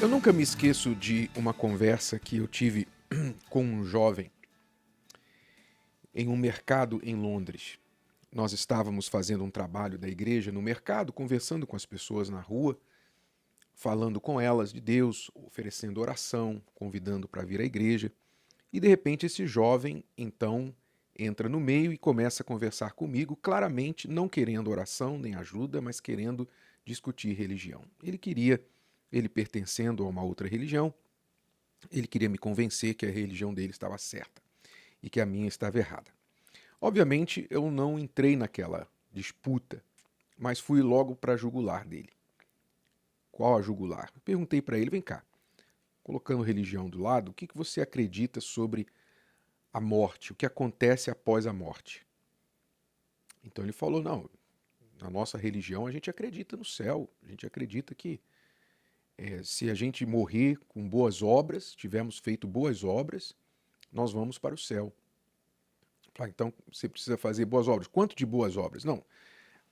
Eu nunca me esqueço de uma conversa que eu tive com um jovem em um mercado em Londres. Nós estávamos fazendo um trabalho da igreja no mercado, conversando com as pessoas na rua, falando com elas de Deus, oferecendo oração, convidando para vir à igreja. E de repente esse jovem, então, entra no meio e começa a conversar comigo, claramente não querendo oração nem ajuda, mas querendo discutir religião. Ele pertencendo a uma outra religião, ele queria me convencer que a religião dele estava certa e que a minha estava errada. Obviamente, eu não entrei naquela disputa, mas fui logo para a jugular dele. Qual a jugular? Eu perguntei para ele, vem cá, colocando religião do lado, o que você acredita sobre a morte, o que acontece após a morte? Então ele falou, não, na nossa religião a gente acredita no céu, a gente acredita que se a gente morrer com boas obras, tivermos feito boas obras, nós vamos para o céu. Então você precisa fazer boas obras. Quanto de boas obras? Não.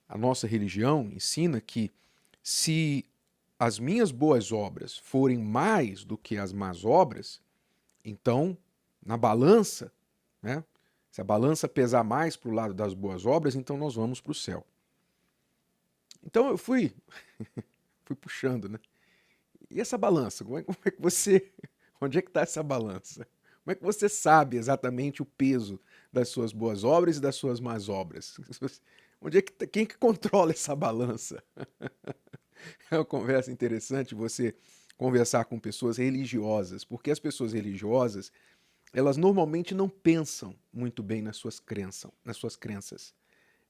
A nossa religião ensina que se as minhas boas obras forem mais do que as más obras, então, na balança, né, se a balança pesar mais para o lado das boas obras, então nós vamos para o céu. Então eu fui puxando, né? E essa balança? Como é que você... Onde é que está essa balança? Como é que você sabe exatamente o peso das suas boas obras e das suas más obras? Quem que controla essa balança? É uma conversa interessante você conversar com pessoas religiosas, porque as pessoas religiosas, elas normalmente não pensam muito bem nas suas crenças.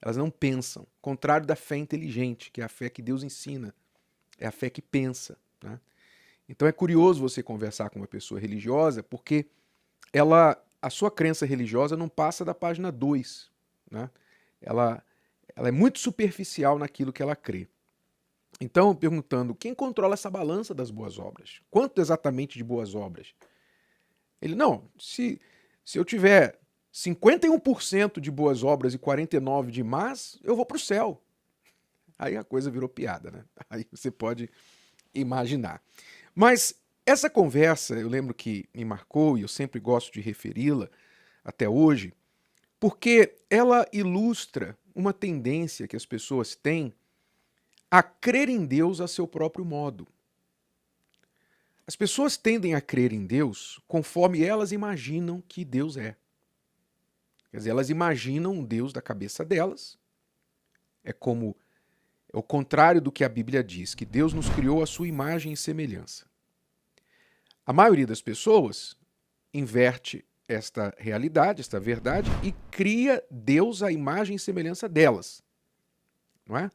Elas não pensam, contrário da fé inteligente, que é a fé que Deus ensina, é a fé que pensa, né? Então é curioso você conversar com uma pessoa religiosa, porque a sua crença religiosa não passa da página 2, né? Ela é muito superficial naquilo que ela crê. Então, perguntando, quem controla essa balança das boas obras? Quanto exatamente de boas obras? Ele, não, se eu tiver 51% de boas obras e 49% de más, eu vou para o céu. Aí a coisa virou piada, né? Aí você pode imaginar. Mas essa conversa, eu lembro que me marcou e eu sempre gosto de referi-la até hoje, porque ela ilustra uma tendência que as pessoas têm a crer em Deus a seu próprio modo. As pessoas tendem a crer em Deus conforme elas imaginam que Deus é. Quer dizer, elas imaginam um Deus da cabeça delas. É o contrário do que a Bíblia diz, que Deus nos criou à sua imagem e semelhança. A maioria das pessoas inverte esta realidade, esta verdade, e cria Deus à imagem e semelhança delas. Não é?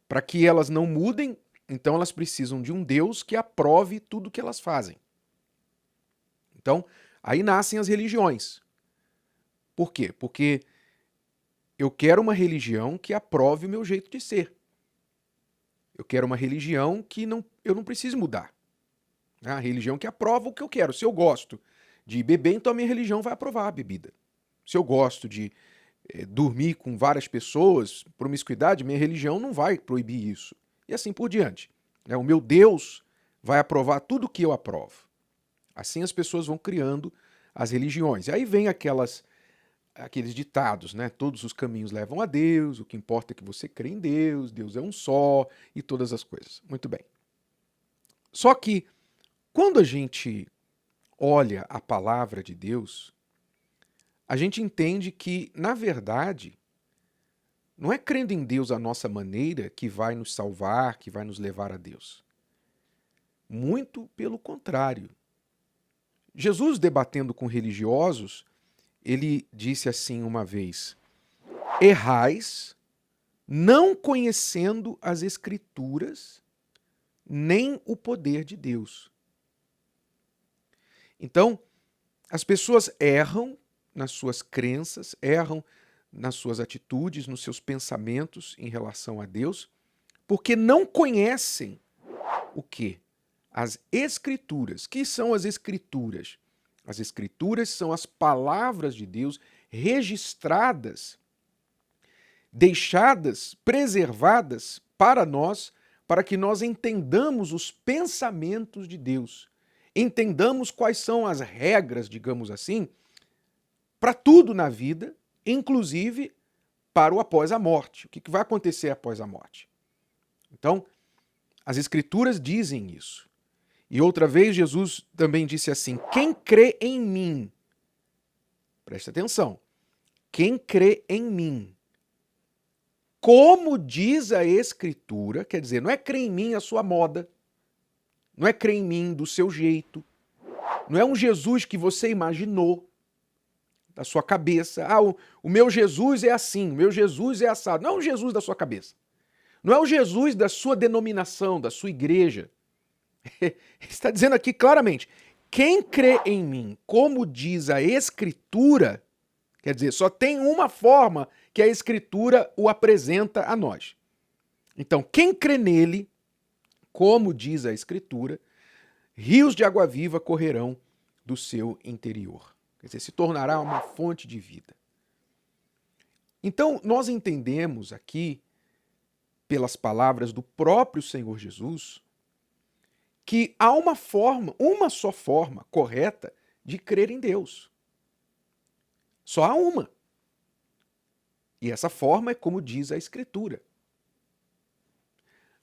Para que elas não mudem, então elas precisam de um Deus que aprove tudo que elas fazem. Então, aí nascem as religiões. Por quê? Porque eu quero uma religião que aprove o meu jeito de ser. Eu quero uma religião que eu não preciso mudar. A religião que aprova o que eu quero. Se eu gosto de beber, então a minha religião vai aprovar a bebida. Se eu gosto de dormir com várias pessoas, promiscuidade, minha religião não vai proibir isso. E assim por diante. O meu Deus vai aprovar tudo que eu aprovo. Assim as pessoas vão criando as religiões. E aí vem aqueles ditados, né? Todos os caminhos levam a Deus, o que importa é que você crê em Deus, Deus é um só e todas as coisas. Muito bem. Só que quando a gente olha a palavra de Deus, a gente entende que, na verdade, não é crendo em Deus à nossa maneira que vai nos salvar, que vai nos levar a Deus. Muito pelo contrário. Jesus, debatendo com religiosos, ele disse assim uma vez: errais, não conhecendo as Escrituras, nem o poder de Deus. Então, as pessoas erram nas suas crenças, erram nas suas atitudes, nos seus pensamentos em relação a Deus, porque não conhecem o quê? As Escrituras. Que são as Escrituras? As Escrituras são as palavras de Deus registradas, deixadas, preservadas para nós, para que nós entendamos os pensamentos de Deus, entendamos quais são as regras, digamos assim, para tudo na vida, inclusive para o após a morte. O que vai acontecer após a morte? Então, as Escrituras dizem isso. E outra vez Jesus também disse assim: quem crê em mim, preste atenção, quem crê em mim, como diz a Escritura, quer dizer, não é crer em mim a sua moda, não é crer em mim do seu jeito, não é um Jesus que você imaginou da sua cabeça. Ah, o meu Jesus é assim, o meu Jesus é assado. Não é o Jesus da sua cabeça. Não é o Jesus da sua denominação, da sua igreja. Ele está dizendo aqui claramente, quem crê em mim, como diz a Escritura, quer dizer, só tem uma forma que a Escritura o apresenta a nós. Então, quem crê nele, como diz a Escritura, rios de água viva correrão do seu interior. Quer dizer, se tornará uma fonte de vida. Então, nós entendemos aqui, pelas palavras do próprio Senhor Jesus, que há uma só forma correta de crer em Deus. Só há uma. E essa forma é como diz a Escritura.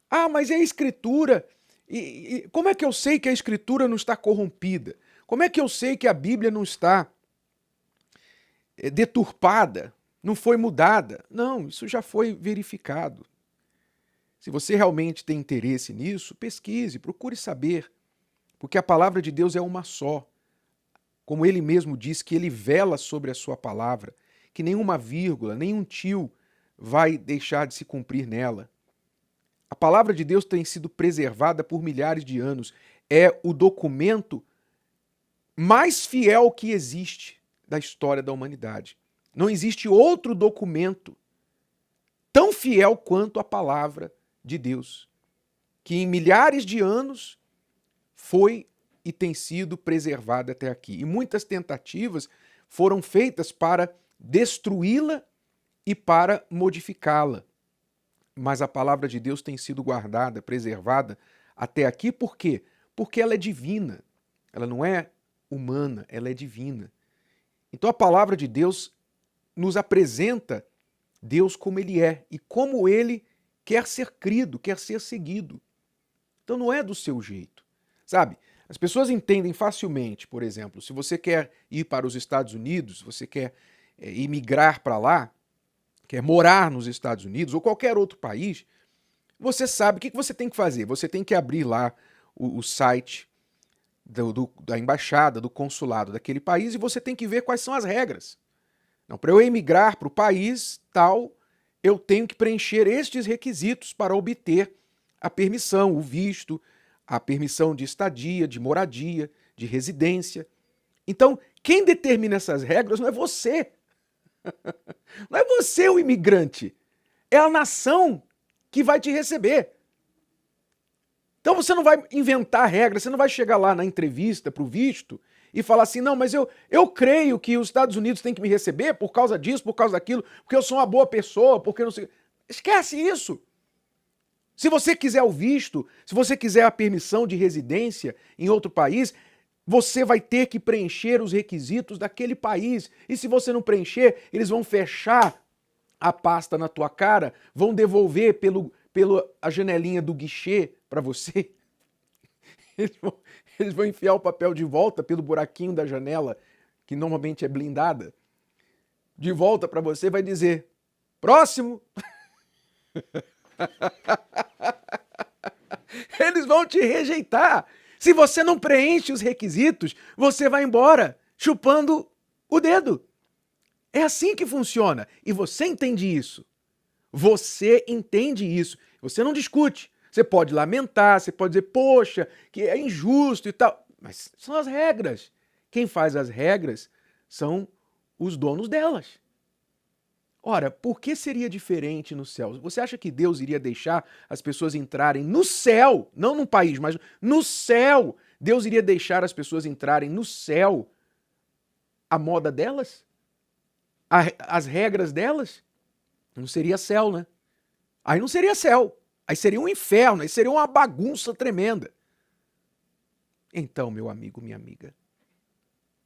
Ah, mas é a Escritura. E como é que eu sei que a Escritura não está corrompida? Como é que eu sei que a Bíblia não está deturpada, não foi mudada? Não, isso já foi verificado. Se você realmente tem interesse nisso, pesquise, procure saber, porque a palavra de Deus é uma só. Como ele mesmo diz que ele vela sobre a sua palavra, que nenhuma vírgula, nenhum tio vai deixar de se cumprir nela. A palavra de Deus tem sido preservada por milhares de anos. É o documento mais fiel que existe da história da humanidade. Não existe outro documento tão fiel quanto a palavra de Deus, que em milhares de anos foi e tem sido preservada até aqui. E muitas tentativas foram feitas para destruí-la e para modificá-la. Mas a palavra de Deus tem sido guardada, preservada até aqui, por quê? Porque ela é divina. Ela não é humana, ela é divina. Então a palavra de Deus nos apresenta Deus como ele é e como ele quer ser crido, quer ser seguido. Então não é do seu jeito, sabe? As pessoas entendem facilmente, por exemplo, se você quer ir para os Estados Unidos, você quer imigrar para lá, quer morar nos Estados Unidos ou qualquer outro país, você sabe o que você tem que fazer. Você tem que abrir lá o site da embaixada, do consulado daquele país e você tem que ver quais são as regras. Não, para eu emigrar para o país tal, eu tenho que preencher estes requisitos para obter a permissão, o visto, a permissão de estadia, de moradia, de residência. Então, quem determina essas regras não é você. Não é você o imigrante. É a nação que vai te receber. Então você não vai inventar regras, você não vai chegar lá na entrevista para o visto e falar assim, não, mas eu creio que os Estados Unidos têm que me receber por causa disso, por causa daquilo, porque eu sou uma boa pessoa, porque não sei... Esquece isso. Se você quiser o visto, se você quiser a permissão de residência em outro país, você vai ter que preencher os requisitos daquele país. E se você não preencher, eles vão fechar a pasta na tua cara, vão devolver pela janelinha do guichê para você. Eles vão enfiar o papel de volta pelo buraquinho da janela, que normalmente é blindada. De volta para você, vai dizer, próximo. Eles vão te rejeitar. Se você não preenche os requisitos, você vai embora chupando o dedo. É assim que funciona. E você entende isso. Você entende isso. Você não discute. Você pode lamentar, você pode dizer, poxa, que é injusto e tal. Mas são as regras. Quem faz as regras são os donos delas. Ora, por que seria diferente no céu? Você acha que Deus iria deixar as pessoas entrarem no céu, não num país, mas no céu? Deus iria deixar as pessoas entrarem no céu à moda delas? As regras delas? Não seria céu, né? Aí não seria céu. Aí seria um inferno, aí seria uma bagunça tremenda. Então, meu amigo, minha amiga,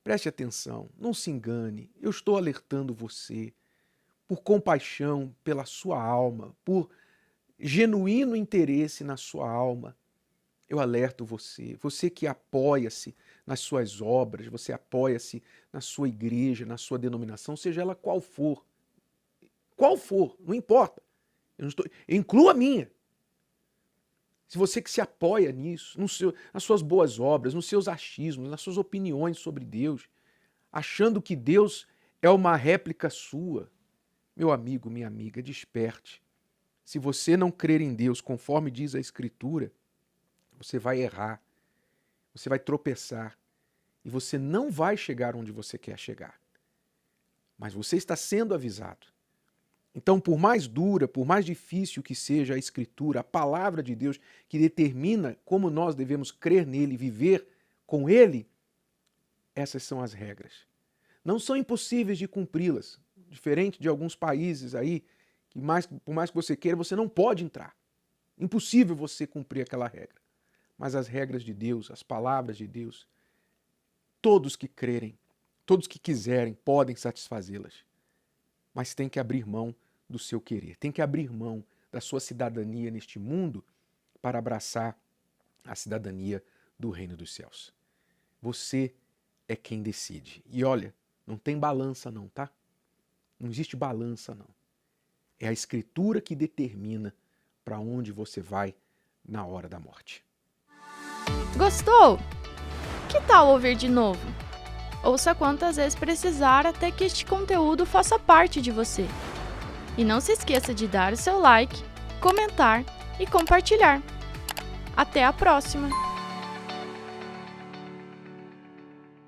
preste atenção, não se engane, eu estou alertando você por compaixão pela sua alma, por genuíno interesse na sua alma. Eu alerto você, você que apoia-se nas suas obras, você apoia-se na sua igreja, na sua denominação, seja ela qual for, não importa, inclua a minha. Se você que se apoia nisso, nas suas boas obras, nos seus achismos, nas suas opiniões sobre Deus, achando que Deus é uma réplica sua, meu amigo, minha amiga, desperte. Se você não crer em Deus conforme diz a Escritura, você vai errar, você vai tropeçar e você não vai chegar onde você quer chegar. Mas você está sendo avisado. Então, por mais dura, por mais difícil que seja a Escritura, a palavra de Deus que determina como nós devemos crer nele, viver com ele, essas são as regras. Não são impossíveis de cumpri-las, diferente de alguns países aí, que por mais que você queira, você não pode entrar. Impossível você cumprir aquela regra. Mas as regras de Deus, as palavras de Deus, todos que crerem, todos que quiserem, podem satisfazê-las. Mas tem que abrir mão do seu querer, tem que abrir mão da sua cidadania neste mundo para abraçar a cidadania do reino dos céus. Você é quem decide. E olha, não tem balança não, tá? Não existe balança não. É a Escritura que determina para onde você vai na hora da morte. Gostou? Que tal ouvir de novo? Ouça quantas vezes precisar até que este conteúdo faça parte de você. E não se esqueça de dar o seu like, comentar e compartilhar. Até a próxima!